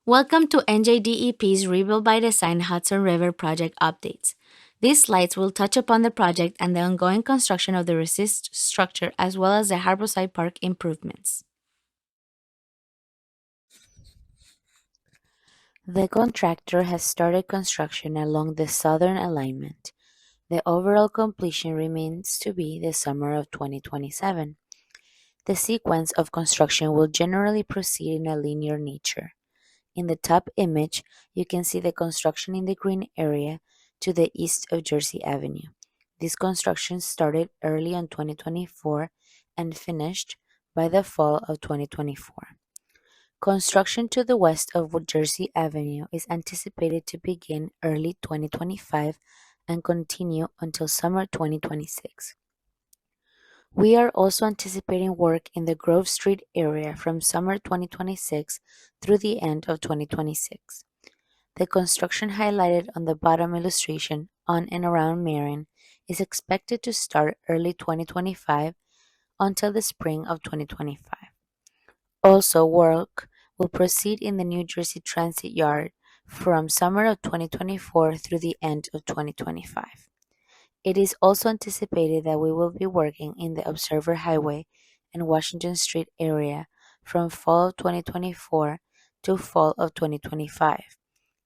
Welcome to NJDEP's Rebuild by Design Hudson River Project updates. These slides will touch upon the project and the ongoing construction of the resist structure as well as the Harborside Park improvements. The contractor has started construction along the southern alignment. The overall completion remains to be the summer of 2027. The sequence of construction will generally proceed in a linear nature. In the top image, you can see the construction in the green area to the east of Jersey Avenue. This construction started early in 2024 and finished by the fall of 2024. Construction to the west of Jersey Avenue is anticipated to begin early 2025 and continue until summer 2026. We are also anticipating work in the Grove Street area from summer 2026 through the end of 2026. The construction highlighted on the bottom illustration on and around Marion is expected to start early 2025 until the spring of 2025. Also, work will proceed in the New Jersey Transit Yard from summer of 2024 through the end of 2025. It is also anticipated that we will be working in the Observer Highway and Washington Street area from fall of 2024 to fall of 2025.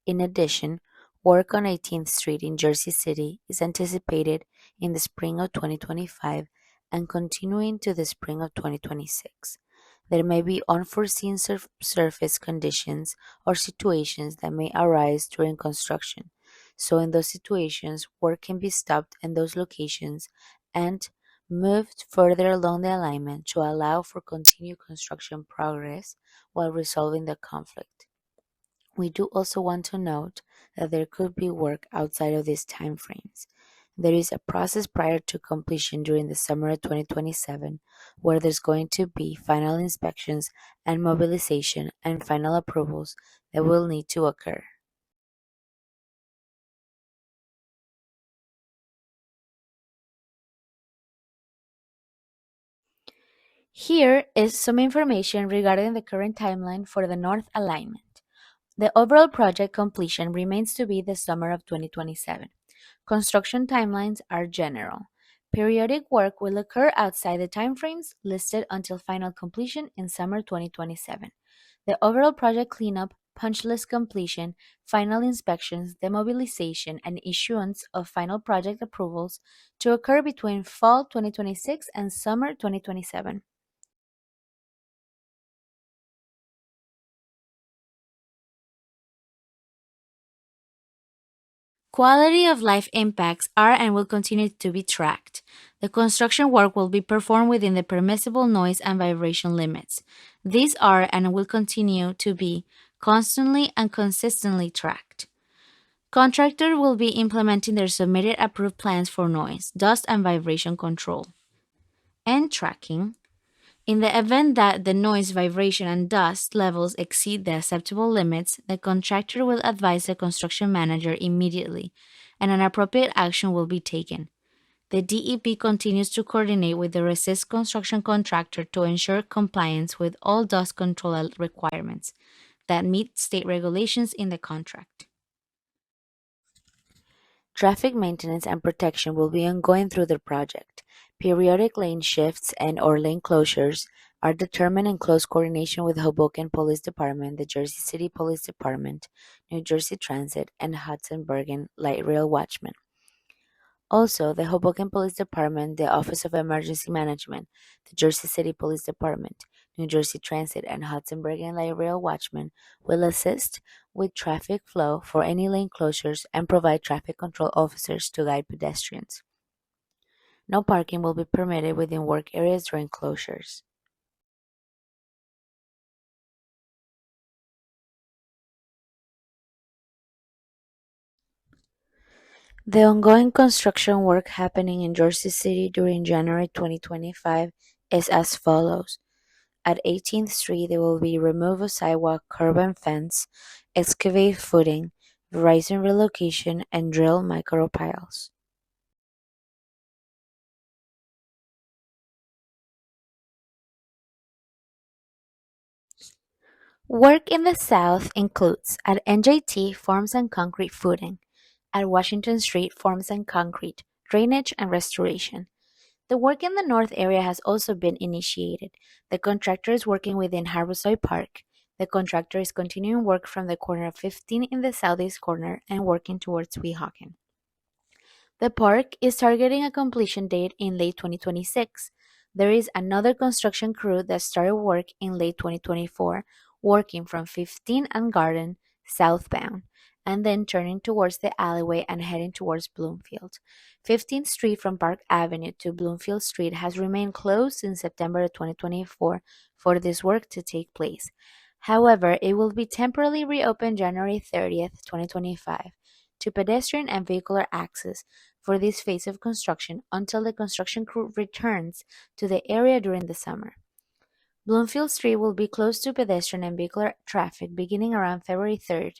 In addition, work on 18th Street in Jersey City is anticipated in the spring of 2025 and continuing to the spring of 2026. There may be unforeseen surface conditions or situations that may arise during construction. So in those situations, work can be stopped in those locations and moved further along the alignment to allow for continued construction progress while resolving the conflict. We do also want to note that there could be work outside of these timeframes. There is a process prior to completion during the summer of 2027 where there's going to be final inspections and mobilization and final approvals that will need to occur. Here is some information regarding the current timeline for the north alignment. The overall project completion remains to be the summer of 2027. Construction timelines are general. Periodic work will occur outside the timeframes listed until final completion in summer 2027. The overall project cleanup, punch list completion, final inspections, demobilization, and issuance of final project approvals to occur between fall 2026 and summer 2027. Quality of life impacts are and will continue to be tracked. The construction work will be performed within the permissible noise and vibration limits. These are and will continue to be constantly and consistently tracked. Contractor will be implementing their submitted approved plans for noise, dust, and vibration control and tracking. In the event that the noise, vibration, and dust levels exceed the acceptable limits, the contractor will advise the construction manager immediately, and an appropriate action will be taken. The DEP continues to coordinate with the resist construction contractor to ensure compliance with all dust control requirements that meet state regulations in the contract. Traffic maintenance and protection will be ongoing through the project. Periodic lane shifts and/or lane closures are determined in close coordination with Hoboken Police Department, the Jersey City Police Department, New Jersey Transit, and Hudson Bergen Light Rail Watchmen. Also, the Hoboken Police Department, the Office of Emergency Management, the Jersey City Police Department, New Jersey Transit, and Hudson Bergen Light Rail Watchmen will assist with traffic flow for any lane closures and provide traffic control officers to guide pedestrians. No parking will be permitted within work areas during closures. The ongoing construction work happening in Jersey City during January 2025 is as follows. At 18th Street, there will be remove of sidewalk, curb and fence, excavate footing, Verizon relocation, and drill micro piles. Work in the South includes at NJT forms and concrete footing, at Washington Street forms and concrete, drainage and restoration. The work in the North area has also been initiated. The contractor is working within Harborside Park. The contractor is continuing work from the corner of 15 in the southeast corner and working towards Weehawken. The park is targeting a completion date in late 2026. There is another construction crew that started work in late 2024, working from 15 and Garden southbound, and then turning towards the alleyway and heading towards Bloomfield. 15th Street from Park Avenue to Bloomfield Street has remained closed since September 2024 for this work to take place. However, it will be temporarily reopened January 30th, 2025 to pedestrian and vehicular access for this phase of construction until the construction crew returns to the area during the summer. Bloomfield Street will be closed to pedestrian and vehicular traffic beginning around February 3rd.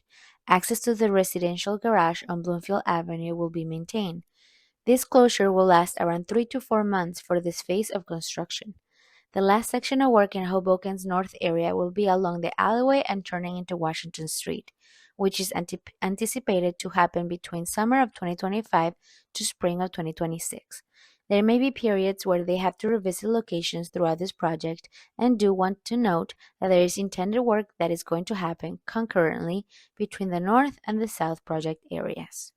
Access to the residential garage on Bloomfield Avenue will be maintained. This closure will last around 3 to 4 months for this phase of construction. The last section of work in Hoboken's north area will be along the alleyway and turning into Washington Street, which is anticipated to happen between summer of 2025 to spring of 2026. There may be periods where they have to revisit locations throughout this project, and do want to note that there is intended work that is going to happen concurrently between the north and the south project areas.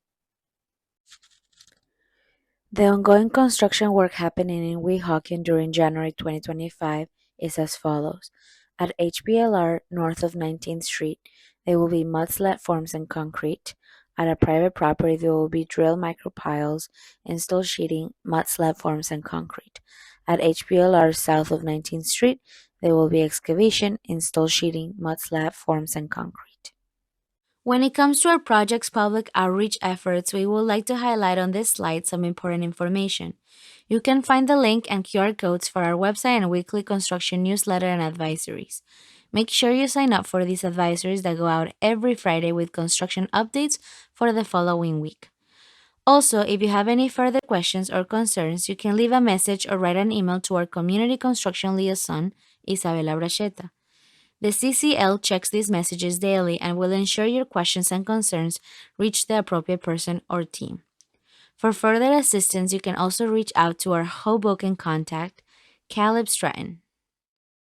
The ongoing construction work happening in Weehawken during January 2025 is as follows. At HBLR north of 19th Street, there will be mudslab forms and concrete. At a private property, there will be drill micropiles, install sheeting, mudslab forms and concrete. At HBLR south of 19th Street, there will be excavation, install sheeting, mudslab forms and concrete. When it comes to our project's public outreach efforts, we would like to highlight on this slide some important information. You can find the link and QR codes for our website and weekly construction newsletter and advisories. Make sure you sign up for these advisories that go out every Friday with construction updates for the following week. Also, if you have any further questions or concerns, you can leave a message or write an email to our community construction liaison, Isabela Bracheta. The CCL checks these messages daily and will ensure your questions and concerns reach the appropriate person or team. For further assistance, you can also reach out to our Hoboken contact, Caleb Stratton.